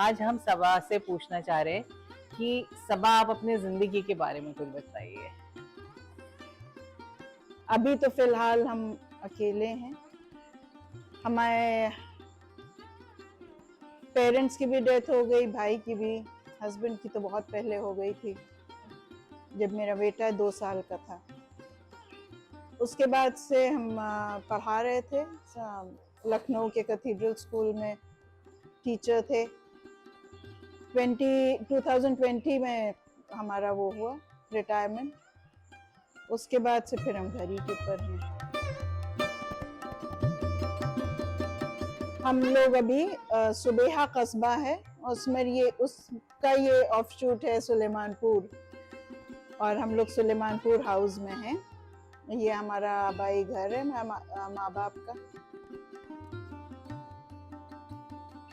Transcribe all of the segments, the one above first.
आज हम सबा से पूछना चाह रहे हैं कि सबा आप अपने जिंदगी के बारे में कुछ बताइए। अभी तो फिलहाल हम अकेले हैं। हमारे पेरेंट्स की भी डेथ हो गई, भाई की भी, हस्बैंड की तो बहुत पहले हो गई थी जब मेरा बेटा 2 साल का था। उसके बाद से हम पढ़ा रहे थे लखनऊ के कैथेड्रल स्कूल में, टीचर थे। 2020 में हमारा वो हुआ रिटायरमेंट। उसके बाद से फिर हम घर ही के ऊपर हैं। हम लोग अभी सुबेहा कस्बा है, उसमें उसका ये ऑफशूट है सुलेमानपुर, और हम लोग सुलेमानपुर हाउस में हैं। ये हमारा आबाई घर है माँ बाप का।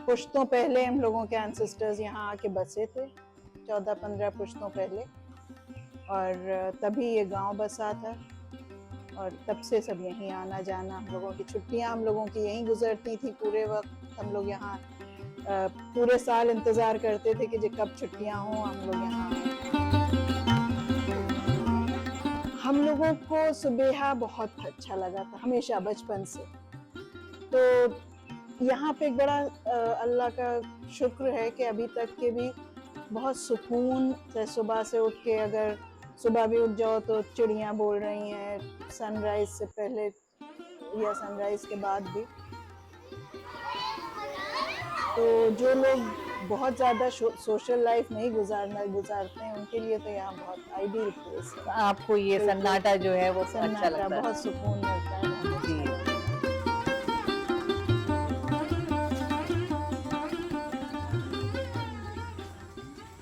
पुश्तों पहले हम लोगों के एंसेस्टर्स यहाँ आके बसे थे, 14-15 पुश्तों पहले, और तभी ये गांव बसा था। और तब से सब यहीं आना जाना, हम लोगों की छुट्टियां हम लोगों की यहीं गुजरती थी पूरे वक्त। हम लोग यहाँ पूरे साल इंतजार करते थे कि कब छुट्टियां हों, हम लोग यहाँ आए। हम लोगों को सुबेहा बहुत अच्छा लगा था हमेशा बचपन से। तो यहाँ पे एक बड़ा अल्लाह का शुक्र है कि अभी तक के भी बहुत सुकून से सुबह से उठ के, अगर सुबह भी उठ जाओ तो चिड़ियाँ बोल रही हैं सनराइज से पहले या सनराइज के बाद भी। तो जो लोग बहुत ज़्यादा सोशल लाइफ नहीं गुजारते हैं, उनके लिए तो यहाँ बहुत आइडियल प्लेस है। आपको ये सन्नाटा जो है वो अच्छा सन्नाटा लगता है? बहुत सुकून मिलता है जी।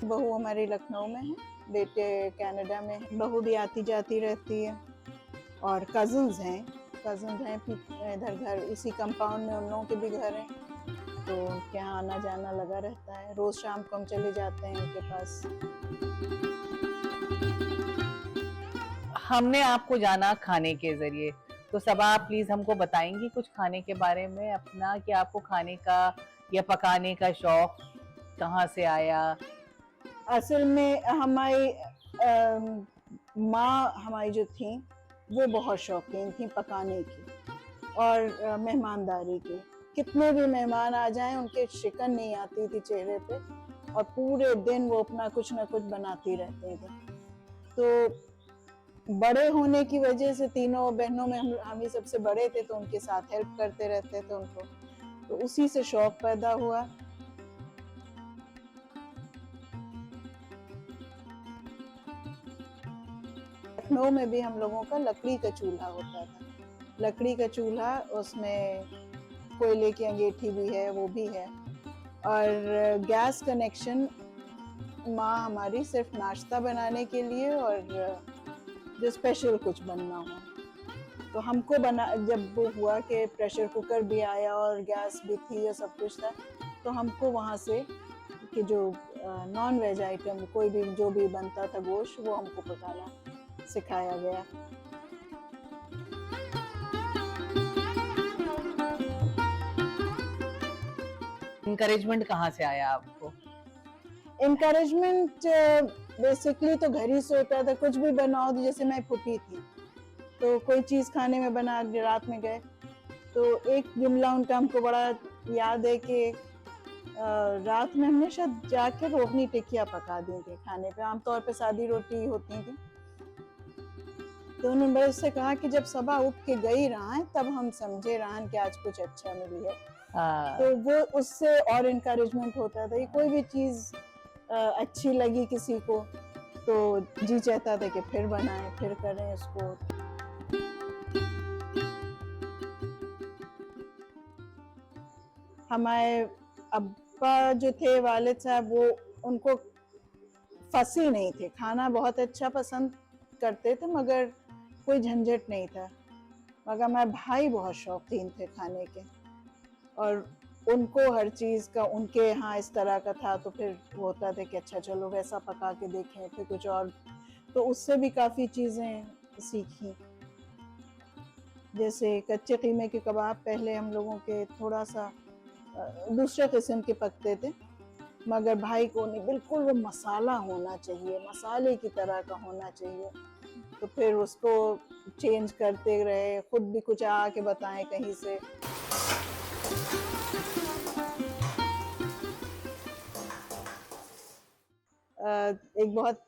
बहू हमारी लखनऊ में है, बेटे कनाडा में है। बहू भी आती जाती रहती है, और कजिन्स हैं इधर घर, इसी कंपाउंड में उन लोगों के भी घर हैं, तो उनके यहाँ आना जाना लगा रहता है। रोज शाम को हम चले जाते हैं उनके पास। हमने आपको जाना खाने के जरिए, तो सबा आप प्लीज हमको बताएंगी कुछ खाने के बारे में अपना, कि आपको खाने का या पकाने का शौक कहाँ से आया? असल में हमारी माँ हमारी जो थी वो बहुत शौकीन थी पकाने की और मेहमानदारी की। कितने भी मेहमान आ जाएं उनके शिकन नहीं आती थी चेहरे पे, और पूरे दिन वो अपना कुछ ना कुछ बनाती रहते थे। तो बड़े होने की वजह से तीनों बहनों में हम ही सबसे बड़े थे, तो उनके साथ हेल्प करते रहते थे उनको, तो उसी से शौक पैदा हुआ। लखनऊ में भी हम लोगों का लकड़ी का चूल्हा होता था। लकड़ी का चूल्हा, उसमें कोयले की अंगीठी भी है, वो भी है। और गैस कनेक्शन माँ हमारी सिर्फ नाश्ता बनाने के लिए, और जो स्पेशल कुछ बनना हो तो हमको जब वो हुआ कि प्रेशर कुकर भी आया और गैस भी थी और सब कुछ था, तो हमको वहाँ से कि जो नॉन वेज आइटम कोई भी जो भी बनता था गोश्त, वो हमको पकाना सिखाया गया। इनकरेजमेंट कहाँ से आया आपको? इनकरेजमेंट बेसिकली तो घर ही से होता था। कुछ भी बनाओ, तो जैसे मैं फूटी थी तो कोई चीज खाने में बना, रात में गए तो एक जुमला उनका हमको बड़ा याद है कि रात में हमने शायद जाके रोगनी टिकिया पका दी थी खाने पे। आमतौर पे सादी रोटी होती थी, तो उन्होंने बड़े से कहा कि जब सबा उठ के गई रहा तब हम समझे रहा कि आज कुछ अच्छा मिली है। तो वो उससे और इनकरेजमेंट होता था। कोई भी चीज अच्छी लगी किसी को तो जी चाहता था कि फिर बनाएं, फिर करें इसको। हमारे अब्बा जो थे, वालिद साहब, वो उनको फंसी नहीं थे, खाना बहुत अच्छा पसंद करते थे, मगर कोई झंझट नहीं था। मगर हमारे भाई बहुत शौकीन थे खाने के, और उनको हर चीज का उनके यहाँ इस तरह का था, तो फिर होता था कि अच्छा चलो वैसा पका के देखें, फिर कुछ और। तो उससे भी काफी चीजें सीखी। जैसे कच्चे कीमे के कबाब पहले हम लोगों के थोड़ा सा दूसरे किस्म के पकते थे, मगर भाई को नहीं, बिल्कुल वो मसाला होना चाहिए, मसाले की तरह का होना चाहिए। तो फिर उसको चेंज करते रहे, खुद भी कुछ आके बताएं कहीं से। एक बहुत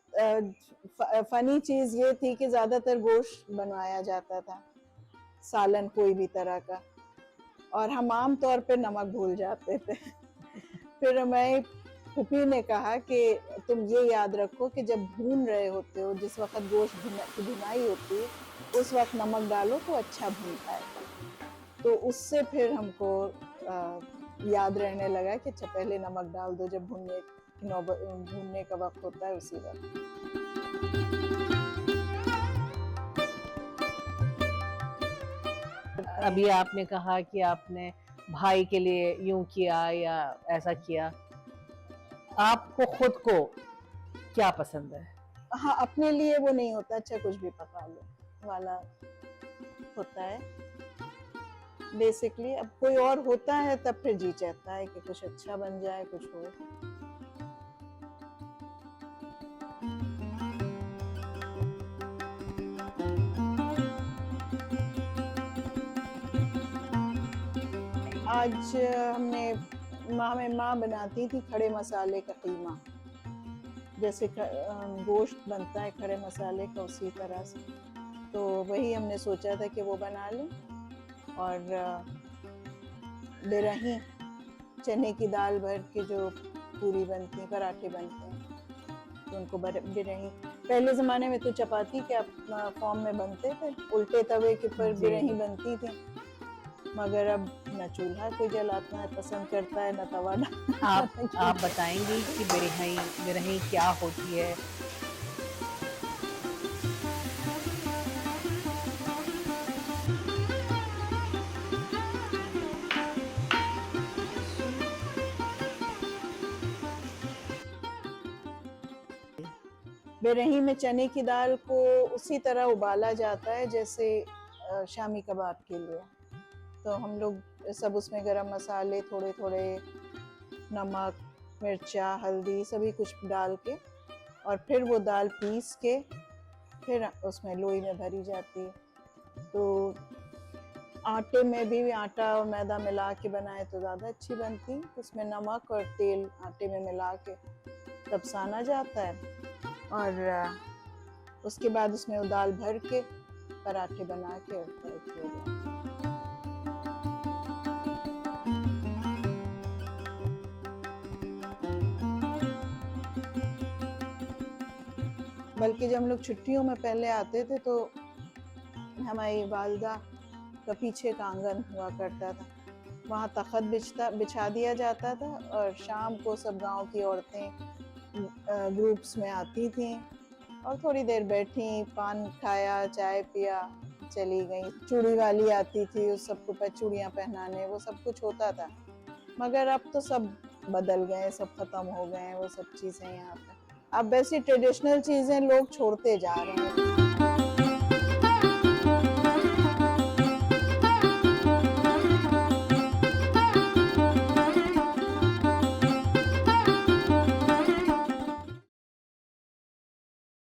फनी चीज ये थी कि ज्यादातर गोश्त बनवाया जाता था, सालन कोई भी तरह का, और हम आम तौर पे नमक भूल जाते थे। फिर हमें फूफी ने कहा कि तुम ये याद रखो कि जब भून रहे होते हो, जिस वक्त गोश्त की भुनाई होती है, उस वक्त नमक डालो तो अच्छा भूनता है। तो उससे फिर हमको याद रहने लगा कि अच्छा पहले नमक डाल दो, जब भूनने का वक्त होता है उसी वक्त। अभी आपने कहा कि आपने भाई के लिए यूं किया या ऐसा किया, आपको खुद को क्या पसंद है? हाँ, अपने लिए वो नहीं होता अच्छा कुछ भी पका लो वाला होता है बेसिकली। अब कोई और होता है तब फिर जी चाहता है कि कुछ अच्छा बन जाए, कुछ हो। आज हमने माँ बनाती थी खड़े मसाले का कीमा, जैसे गोश्त बनता है खड़े मसाले का, उसी तरह से। तो वही हमने सोचा था कि वो बना लें। और बिरही चने की दाल भर के जो पूरी बनती, पराठे बनते हैं, तो उनको बिरही, पहले ज़माने में तो चपाती के फॉर्म में बनते थे, उल्टे तवे के ऊपर बिरही बनती थी। मगर अब न चूल्हा कोई जलाना पसंद करता है, न तवा। आप बताएंगी कि बिरही क्या होती है? बिरही में चने की दाल को उसी तरह उबाला जाता है जैसे शामी कबाब के लिए। तो हम लोग सब उसमें गरम मसाले, थोड़े थोड़े नमक, मिर्चा, हल्दी, सभी कुछ डाल के, और फिर वो दाल पीस के फिर उसमें लोई में भरी जाती है। तो आटे में भी आटा और मैदा मिला के बनाए तो ज़्यादा अच्छी बनती। उसमें नमक और तेल आटे में मिला के तब साना जाता है, और उसके बाद उसमें वो दाल भर के पराठे बना के फ्राई किए जाते हैं। बल्कि जब हम लोग छुट्टियों में पहले आते थे तो हमारी वालदा का पीछे का आंगन हुआ करता था, वहाँ तख्त बिछा दिया जाता था, और शाम को सब गांव की औरतें ग्रुप्स में आती थीं और थोड़ी देर बैठी, पान खाया, चाय पिया, चली गई। चूड़ी वाली आती थी, उस सबको चूड़ियाँ पहनाने, वो सब कुछ होता था। मगर अब तो सब बदल गए, सब खत्म हो गए वो सब चीज़ें यहाँ पे। अब वैसी ट्रेडिशनल चीज़ें लोग छोड़ते जा रहे हैं।